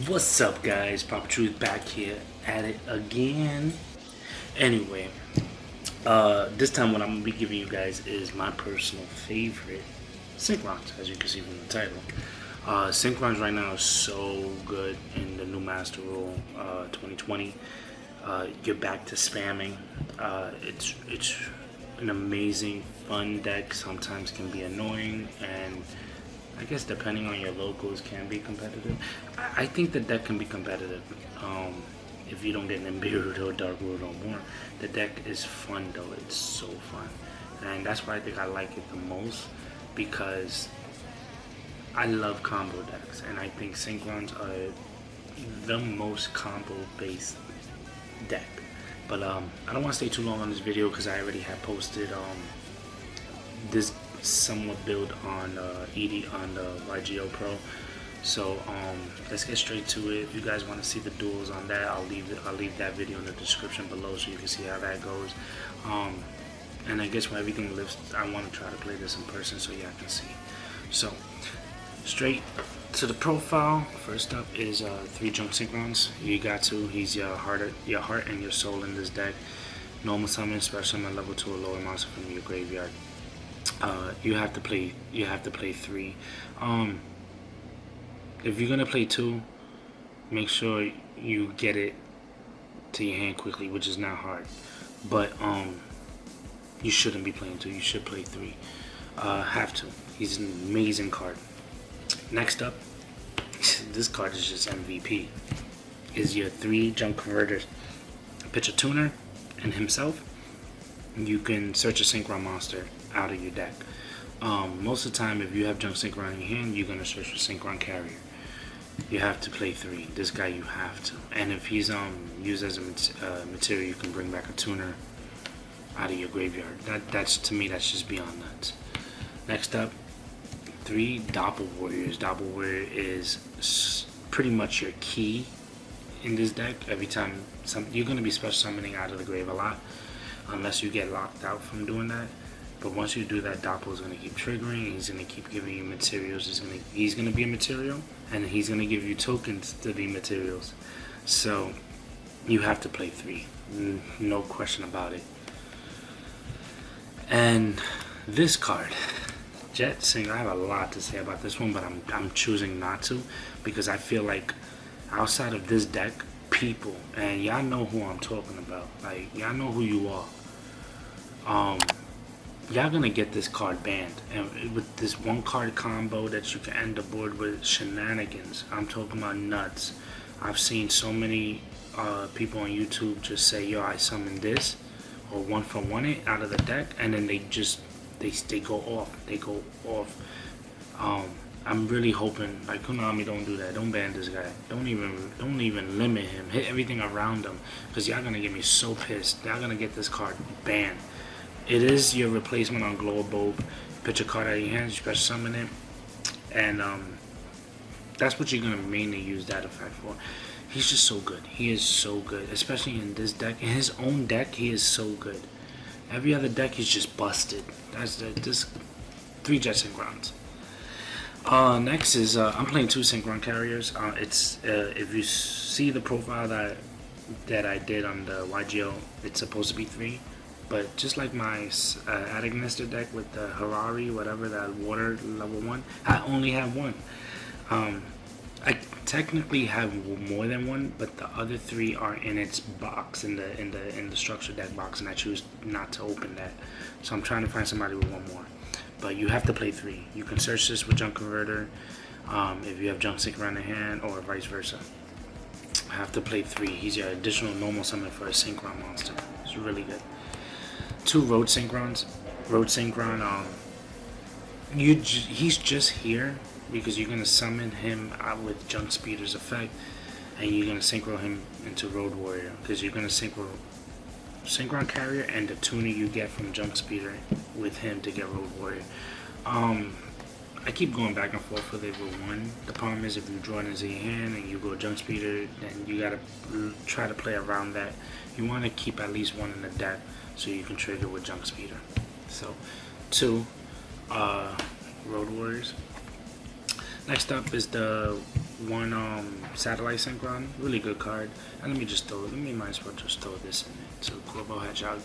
What's up, guys? Papa Truth back here at it again. Anyway, this time what I'm gonna be giving you guys is my personal favorite Synchrons, as you can see from the title. Synchrons right now is so good in the new Master Rule 2020. You're back to spamming. It's an amazing, fun deck. Sometimes can be annoying, and I guess depending on your locals can be competitive. I think the deck can be competitive. If you don't get an Imbued or Dark Root or more, the deck is fun though. It's so fun, and that's why I think I like it the most, because I love combo decks, and I think Synchrons are the most combo based deck. But I don't want to stay too long on this video because I already have posted this somewhat build on ED on the YGO Pro. So let's get straight to it. If you guys want to see the duels on that, I'll leave that video in the description below so you can see how that goes. And I guess when everything lifts, I want to try to play this in person so y'all can see. So straight to the profile. First up is 3 Junk Synchrons. You got to. He's your heart and your soul in this deck. Normal summon, special summon, level 2 or lower monster from your graveyard. You have to play 3. If you're gonna play 2, make sure you get it to your hand quickly, which is not hard. But you shouldn't be playing 2. You should play 3. Have to. He's an amazing card. Next up, this card is just MVP. Is your 3 Junk Converters. Pitch a tuner and himself. You can search a Synchron monster out of your deck. Most of the time, if you have Junk Synchron in your hand, you're gonna search for Synchron Carrier. You have to play 3. This guy you have to. And if he's used as a material, you can bring back a tuner out of your graveyard. That's to me, that's just beyond nuts. Next up, 3 Doppel Warriors. Doppel Warrior is pretty much your key in this deck. Every time you're gonna be special summoning out of the grave a lot, unless you get locked out from doing that. But once you do that, Doppel is going to keep triggering. He's going to keep giving you materials. He's going to be a material, and he's going to give you tokens to be materials. So you have to play 3, no question about it. And this card, Jet Sync. I have a lot to say about this one, but I'm choosing not to, because I feel like outside of this deck, people, and y'all know who I'm talking about. Like, y'all know who you are. Y'all gonna get this card banned, and with this 1 card combo that you can end the board with, shenanigans. I'm talking about nuts. I've seen so many people on YouTube just say, yo, I summoned this, or 1 for 1 it out of the deck, and then they go off. I'm really hoping, like, Konami, don't do that. Don't ban this guy. Don't even limit him. Hit everything around him, because y'all gonna get me so pissed. Y'all gonna get this card banned. It is your replacement on Glow Bulb. Pitch a card out of your hands, you special summon it, and that's what you're gonna mainly use that effect for. He's just so good. He is so good, especially in this deck. In his own deck, he is so good. Every other deck, he's just busted. This 3 Jet Synchrons. Next is I'm playing 2 Synchron Carriers. It's if you see the profile that I did on the YGO, it's supposed to be 3. But just like my Attic Nester deck with the Harari, whatever, that water level 1, I only have 1. I technically have more than 1, but the other 3 are in its box, in the structure deck box, and I choose not to open that. So I'm trying to find somebody with 1 more. But you have to play 3. You can search this with Junk Converter if you have Junk Synchro in the hand, or vice versa. I have to play 3. He's your additional normal summon for a Synchron monster. It's really good. 2 Road Synchrons. Road Synchron, he's just here because you're gonna summon him out with Junk Speeder's effect, and you're gonna synchro him into Road Warrior, because you're gonna synchro Synchron Carrier and the tuner you get from Junk Speeder with him to get Road Warrior. I keep going back and forth with it with 1. The problem is, if you draw it into your hand and you go Junk Speeder, then you gotta try to play around that. You want to keep at least 1 in the deck so you can trigger with Junk Speeder. So 2 Road Warriors. Next up is the one satellite synchron, really good card. And let me might as well just throw this in there. So Quilbo Hedgehog.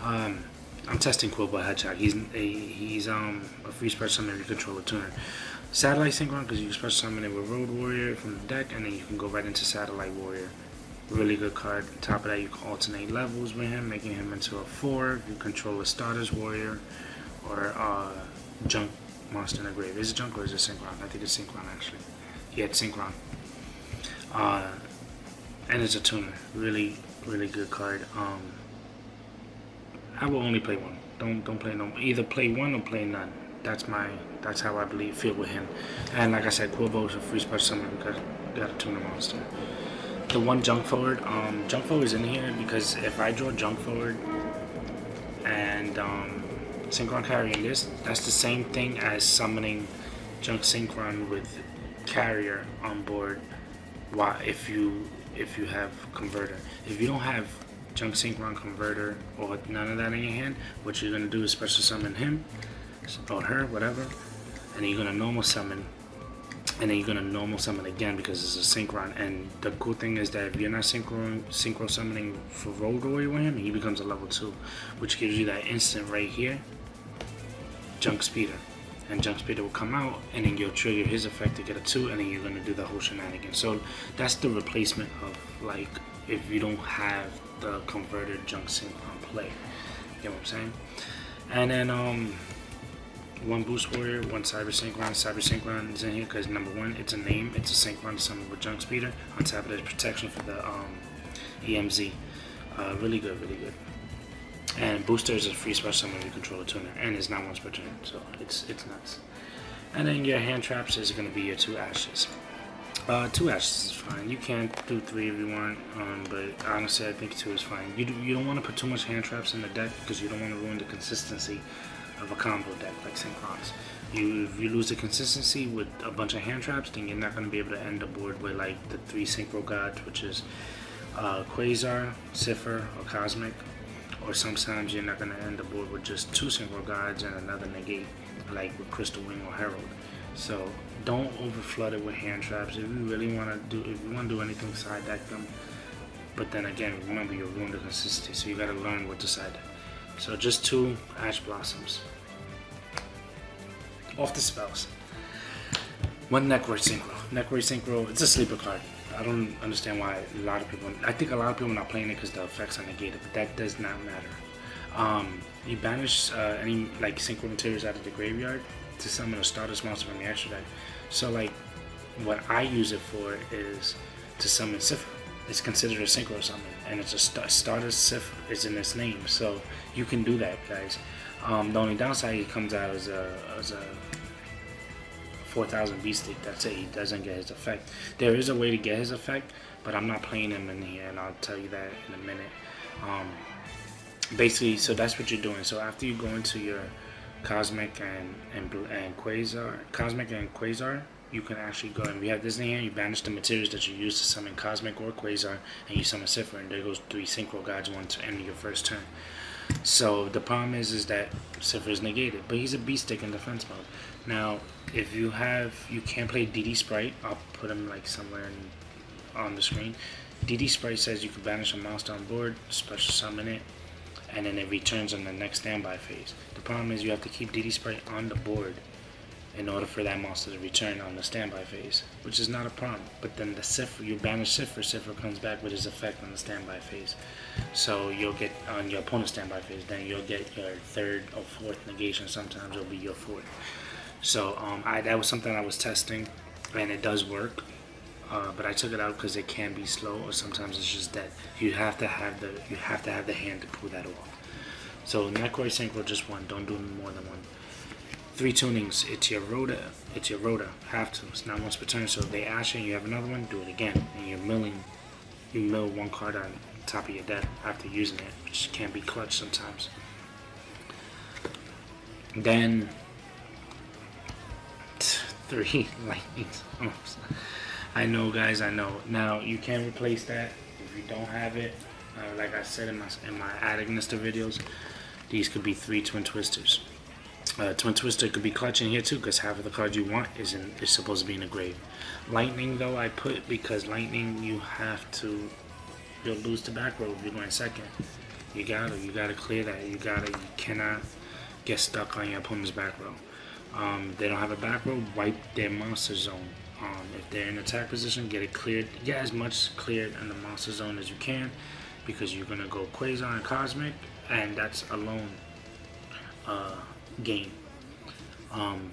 I'm testing Quilbo Hedgehog. He's a free special summon you control a tuner. Satellite synchron because you can special summon it with Road Warrior from the deck, and then you can go right into Satellite Warrior. Really good card. On top of that, you can alternate levels with him, making him into a 4. You control a Stardust Warrior or Junk monster in the grave. Is it Junk or is it Synchron? I think it's Synchron actually. Yeah, it's Synchron. And it's a tuner. Really, really good card. I will only play one. Don't play no. Either play one or play none. That's how I feel with him. And like I said, Quilbo is a free special summon because you got a tuner monster. The one junk forward is in here because if I draw junk forward and synchron carrying this, that's the same thing as summoning junk synchron with carrier on board. Why? If you have converter, if you don't have junk synchron converter or none of that in your hand, what you're gonna do is special summon him or her, whatever, and then you're gonna normal summon, and then you're gonna normal summon again because it's a synchron. And the cool thing is that if you're not synchro summoning for Road Warrior with him, he becomes a level 2, which gives you that instant right here, junk speeder. And junk speeder will come out, and then you'll trigger his effect to get a 2, and then you're gonna do the whole shenanigans. So that's the replacement of like if you don't have the converted junk synchron play. You know what I'm saying? And then one boost warrior, one cyber synchron. Cyber synchron is in here because number one, it's a name, it's a synchron summon with junk speeder. On top of that, protection for the EMZ. Really good, really good. And booster is a free special summon you control a tuner, and it's not once per turn, so it's nuts. And then your hand traps is going to be your 2 ashes. 2 ashes is fine. You can do 3 if you want, but honestly, I think 2 is fine. You don't want to put too much hand traps in the deck because you don't want to ruin the consistency of a combo deck like Synchrons. If you lose the consistency with a bunch of hand traps, then you're not going to be able to end the board with like the 3 Synchro Gods, which is Quasar, Sifr, or Cosmic. Or sometimes you're not going to end the board with just 2 Synchro Gods and another negate, like with Crystal Wing or Herald. So don't overflood it with hand traps. If you really want to do anything, side deck them. But then again, remember you ruin the consistency, so you got to learn what to side deck. So just 2 Ash Blossoms. Off the spells. 1 Necro Synchro. Necro Synchro, it's a sleeper card. I don't understand why I think a lot of people are not playing it because the effects are negated, but that does not matter. You banish any like synchro materials out of the graveyard to summon a Stardust monster from the extra deck. So like what I use it for is to summon Sifr. It's considered a synchro summon, and it's a Stardust Sifr is in its name, so you can do that, guys. The only downside, he comes out as a 4000 beastie. That's it. He doesn't get his effect. There is a way to get his effect, but I'm not playing him in here, and I'll tell you that in a minute. Basically, so that's what you're doing. So after you go into your Cosmic and Quasar, you can actually go and we have this in here. You banish the materials that you use to summon Cosmic or Quasar, and you summon Sifr, and there goes 3 Synchro Gods, 1 to end your first turn. So the problem is that Sifr is negated, but he's a beast stick in defense mode. Now, if you can't play DD Sprite. I'll put him like somewhere on the screen. DD Sprite says you can banish a monster on board, special summon it, and then it returns on the next standby phase. The problem is you have to keep DD Sprite on the board in order for that monster to return on the standby phase, which is not a problem. But then the Sifr, you banish Sifr comes back with his effect on the standby phase. So you'll get on your opponent's standby phase, then you'll get your 3rd or 4th negation. Sometimes it'll be your 4th. So that was something I was testing, and it does work. But I took it out because it can be slow, or sometimes it's just dead. You have to have the hand to pull that off. So Necro Synchro, just 1. Don't do more than 1. 3 tunings. It's your Rhoda. Have to. It's not once per turn. So if they ash and you have another one, do it again. And you mill 1 card on top of your deck after using it, which can be clutch sometimes. Then 3 lightnings. I know, guys. I know. Now you can replace that if you don't have it. Like I said in my Attic Nester videos, these could be 3 Twin Twisters. Twin Twister could be clutch in here too, because half of the cards you want is supposed to be in the grave. Lightning though I put, because lightning you'll lose to back row if you're going second. You gotta clear that. You cannot get stuck on your opponent's back row. They don't have a back row, wipe their monster zone. If they're in attack position, get it cleared. Get as much cleared in the monster zone as you can, because you're gonna go Quasar and Cosmic, and that's alone game.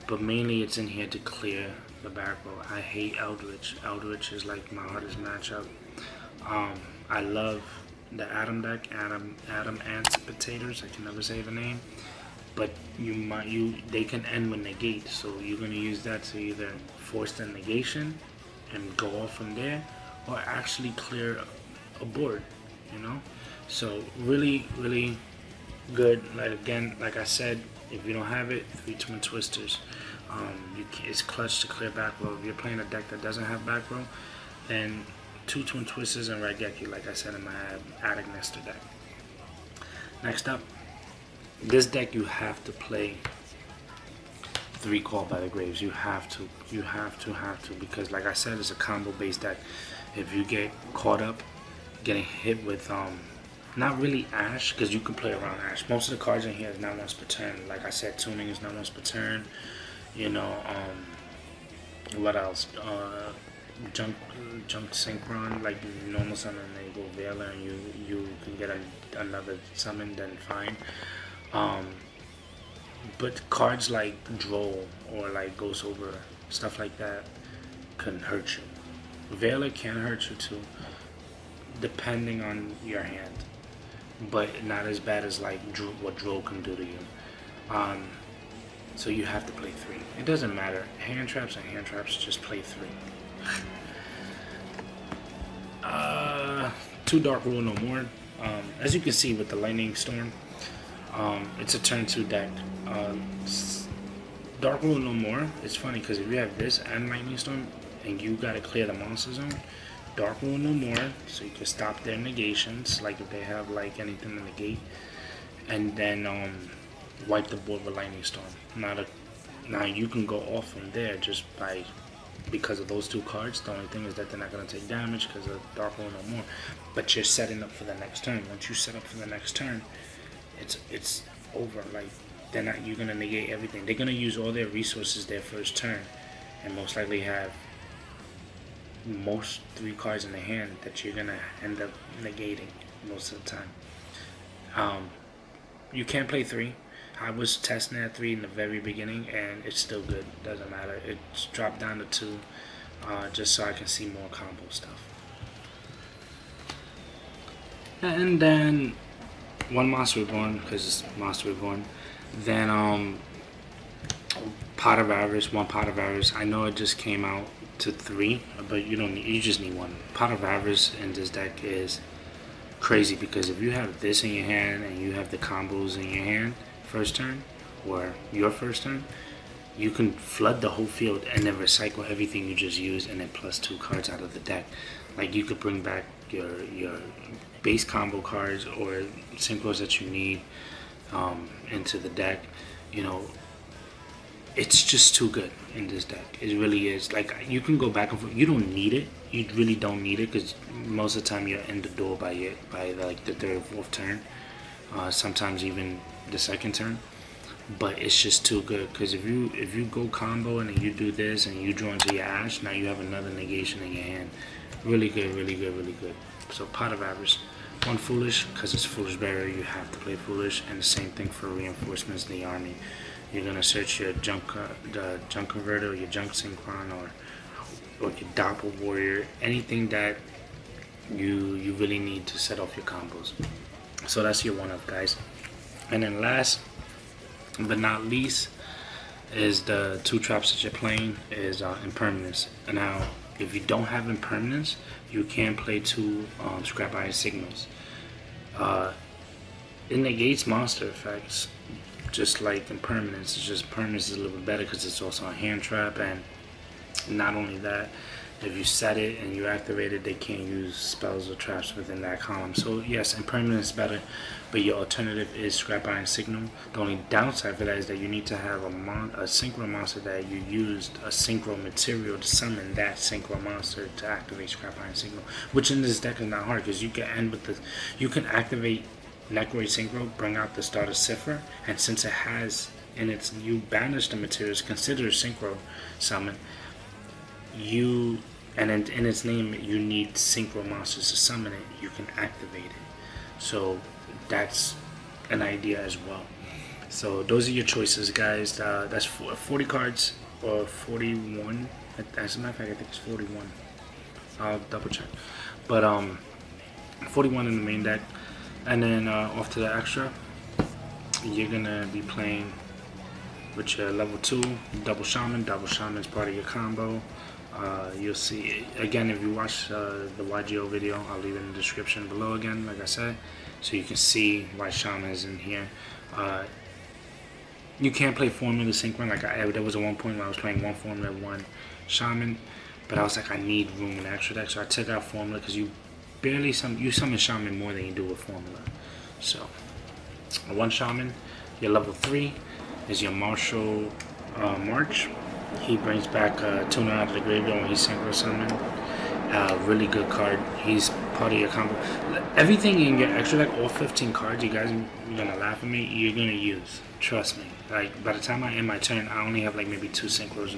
But mainly it's in here to clear the back row. I hate Eldritch. Eldritch is like my hardest matchup. I love the Atom deck, Atom Anticipatators. I can never say the name, but they can end with negate, so you're gonna use that to either force the negation and go off from there, or actually clear a board. You know, so really good. Like I said, if you don't have it, 3 Twin Twisters. It's clutch to clear back row. If you're playing a deck that doesn't have back row, then 2 Twin Twisters and Raigeki, like I said in my Attic Nester deck. Next up, this deck you have to play 3 Call by the Graves. You have to, because like I said, it's a combo based deck. If you get caught up getting hit with not really Ash, because you can play around Ash. Most of the cards in here is not once per turn. Like I said, tuning is not once per turn. You know, what else? Junk Synchron, like normal summon, and they go Veiler, and you can get another summon, then fine. But cards like Droll or like Ghost Over, stuff like that, can hurt you. Veiler can hurt you too, depending on your hand, but not as bad as like what Droll can do to you. So you have to play 3. It doesn't matter. Hand traps and hand traps, just play 3. 2 Dark Rule No More. As you can see with the Lightning Storm, it's a turn 2 deck. Dark Rule No More, it's funny because if you have this and Lightning Storm and you gotta clear the monster zone, Dark Rule No More, so you can stop their negations, like if they have like anything to negate, and then wipe the board with Lightning Storm. Now you can go off from there just because of those 2 cards. The only thing is that they're not going to take damage because of Dark Rule No More, but you're setting up for the next turn. Once you set up for the next turn, it's over. Like you're going to negate everything. They're going to use all their resources their first turn, and most likely have most 3 cards in the hand that you're going to end up negating most of the time. You can't play 3. I was testing at 3 in the very beginning, and it's still good. Doesn't matter. It's dropped down to 2, just so I can see more combo stuff. And then 1 Monster Reborn, because it's Monster Reborn. Then Pot of Avarice, 1 Pot of Avarice. I know it just came out to 3, but you just need 1. Pot of Avarice in this deck is crazy, because if you have this in your hand and you have the combos in your hand first turn, or your first turn, you can flood the whole field and then recycle everything you just used, and then plus 2 cards out of the deck. Like you could bring back your base combo cards or synchros that you need into the deck. You know, it's just too good in this deck. It really is. Like you can go back and forth. You don't need it. You really don't need it, because most of the time you're in the door by like the 3rd or 4th turn. Sometimes even the 2nd turn, but it's just too good, because if you go combo and then you do this and you draw into your Ash, now you have another negation in your hand. Really good. So Pot of Avarice. 1 Foolish, because it's Foolish Barrier, you have to play Foolish, and the same thing for reinforcements in the army. You're gonna search your junk converter, or your junk synchron, or your Doppel warrior, anything that you really need to set off your combos. So that's your 1-up, guys. And then last but not least is the 2 traps that you're playing is Impermanence. And now if you don't have Impermanence, you can play 2 Scrap Iron Signals. It negates monster effects just like Impermanence. It's just Permanence is a little bit better because it's also a hand trap, and not only that, If you set it and you activate it, they can't use spells or traps within that column. So yes, impermanence is better, but your alternative is Scrap Iron Signal. The only downside for that is that you need to have a synchro monster that you used a synchro material to summon that synchro monster to activate Scrap Iron Signal, which in this deck is not hard because you can end with the, you can activate Necro Synchro, bring out the Stardust Sifr, and since it has in its, you banish the materials, consider a synchro summon. You, and in its name, you need synchro monsters to summon it. You can activate it. So that's an idea as well. So those are your choices, guys. That's 40 cards or 41. As a matter of fact, I think it's 41. I'll double check. But 41 in the main deck, and then off to the extra, you're gonna be playing with your level 2 double shaman. Double shaman is part of your combo. You'll see again if you watch the YGO video. I'll leave it in the description below again, like I said, so you can see why shaman is in here. You can't play formula synchron. Like there was a one point where I was playing one formula, one shaman, but I was like, I need room in the extra deck, so I took out formula because you barely summon shaman more than you do with formula. So one shaman, your level 3 is your martial march. He brings back Tuner out of the graveyard when he's synchro summoned. Really good card. He's part of your combo. Everything in your extra deck, all 15 cards, you guys are gonna laugh at me, you're gonna use. Trust me. Like by the time I end my turn, I only have like maybe 2 synchros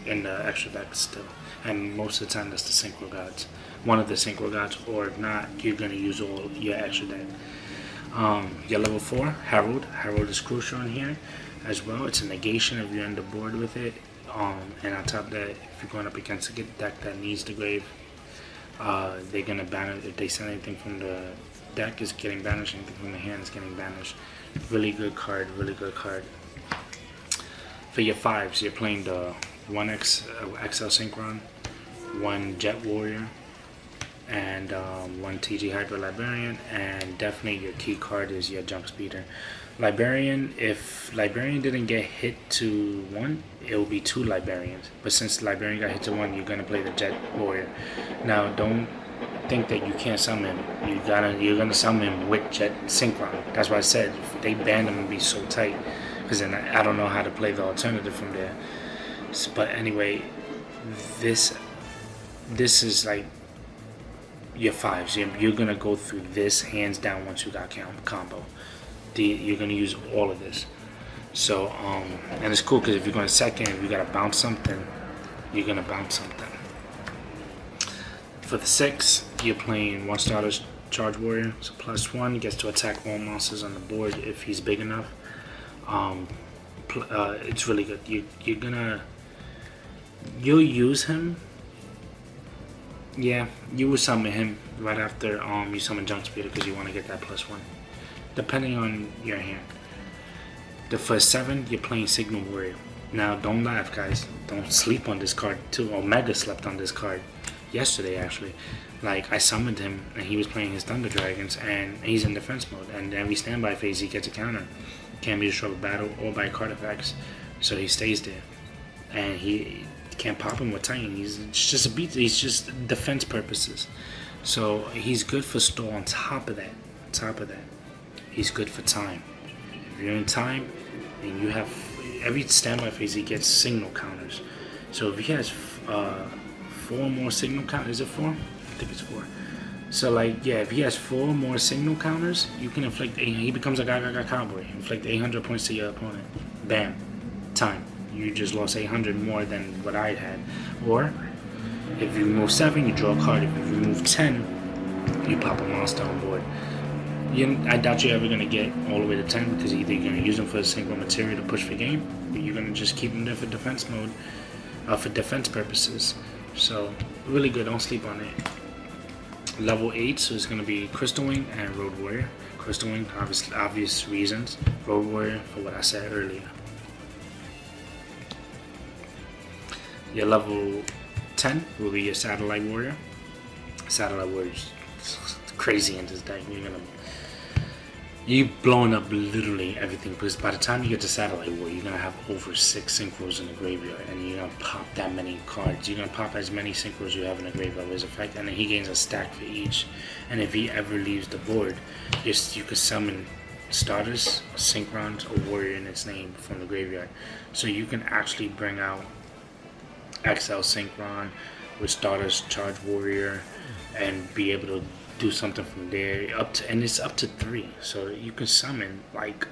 in the extra deck still. And most of the time that's the Synchro Gods. One of the Synchro Gods, or if not, you're gonna use all your extra deck. Your level 4, Herald. Herald is crucial in here as well. It's a negation if you end the board with it. And on top of that, if you're going up against a deck that needs the grave, they're gonna banish. If they send anything from the deck, is getting banished. Anything from the hand is getting banished. Really good card. Really good card. For your 5s, you're playing the 1X XL Synchron, 1 Jet Warrior, and 1 TG Hydra Librarian, and definitely your key card is your Jump Speeder. Librarian, if Librarian didn't get hit to 1, it will be 2 Librarians. But since Librarian got hit to 1, you're gonna play the Jet Warrior. Now, don't think that you can't summon him. You're gonna summon him with Jet Synchron. That's why I said if they banned him, it'd be so tight. Because then I don't know how to play the alternative from there. But anyway, this is like your 5s. You're gonna go through this hands down once you got combo. You're gonna use all of this. So and it's cool because if you're going second, if you gotta bounce something, you're gonna bounce something. For the 6, you're playing 1 Stardust Charge Warrior. So +1, gets to attack all monsters on the board if he's big enough. It's really good. You'll use him. Yeah, you will summon him right after you summon Jump Speeder because you want to get that +1, depending on your hand. The first 7, you're playing Signal Warrior. Now, don't laugh, guys. Don't sleep on this card too. Omega slept on this card yesterday, actually. Like, I summoned him and he was playing his Thunder Dragons and he's in defense mode. And every standby phase, he gets a counter. Can't be destroyed with battle or by card effects, so he stays there. And he can't pop him with Titan. He's just a beat. He's just defense purposes. So he's good for store. On top of that, he's good for time. If you're in time and you have every standby phase, he gets signal counters. So if he has 4 more signal counters, is it 4? I think it's 4. So like, yeah, if he has 4 more signal counters, you can inflict. He becomes a Gaga Cowboy. Inflict 800 points to your opponent. Bam, time. You just lost 800 more than what I had. Or if you remove 7, you draw a card. If you remove 10, you pop a monster on board. I doubt you're ever gonna get all the way to 10 because either you're gonna use them for a single material to push for game, or you're gonna just keep them there for defense mode, for defense purposes. So really good. Don't sleep on it. Level 8, so it's gonna be Crystal Wing and Road Warrior. Crystal Wing, obvious reasons. Road Warrior for what I said earlier. Your level 10 will be your Satellite Warrior. Satellite Warrior is crazy in this deck. You blowing up literally everything, because by the time you get to Satellite War, you're gonna have over 6 synchros in the graveyard, and you're gonna pop that many cards. You're gonna pop as many synchros you have in the graveyard with effect, and then he gains a stack for each. And if he ever leaves the board, you could summon Stardust, Synchron, or Warrior in its name from the graveyard. So you can actually bring out XL Synchron with Stardust, Charge Warrior, and be able to do something from there and it's up to 3, so you can summon like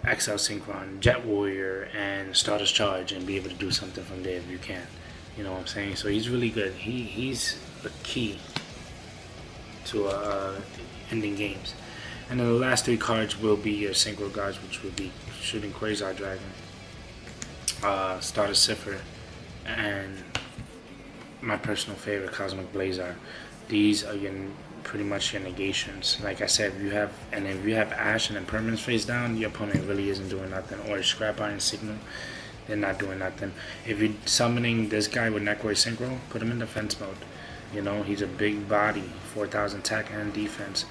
XL Synchron, Jet Warrior, and Stardust Charge and be able to do something from there if you can. You know what I'm saying? So he's really good. He's the key to ending games. And then the last 3 cards will be your Synchro Gods, which will be shooting Quasar Dragon, Stardust Sifr, and my personal favorite, Cosmic Blazar. These are pretty much your negations. Like I said, if you have Ash and Impermanence face down, your opponent really isn't doing nothing. Or Scrap Iron Signal, they're not doing nothing. If you're summoning this guy with Necro Synchro, put him in defense mode. You know, he's a big body, 4,000 attack and defense.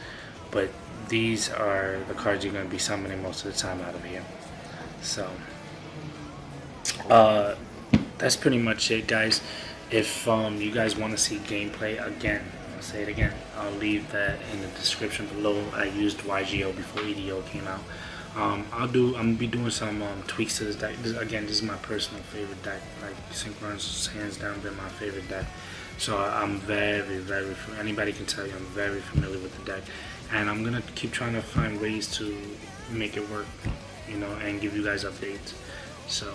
But these are the cards you're going to be summoning most of the time out of here. So, that's pretty much it, guys. If you guys want to see gameplay again, I'll say it again, I'll leave that in the description below. I used YGO before EDO came out. I'm gonna be doing some tweaks to this deck. This is my personal favorite deck. Like, Synchron's hands down been my favorite deck. So I'm very anybody can tell you I'm very familiar with the deck, and I'm gonna keep trying to find ways to make it work, you know, and give you guys updates. So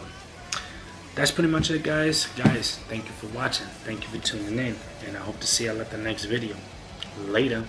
that's pretty much it, guys. Thank you for watching. Thank you for tuning in, and I hope to see y'all at the next video. Later.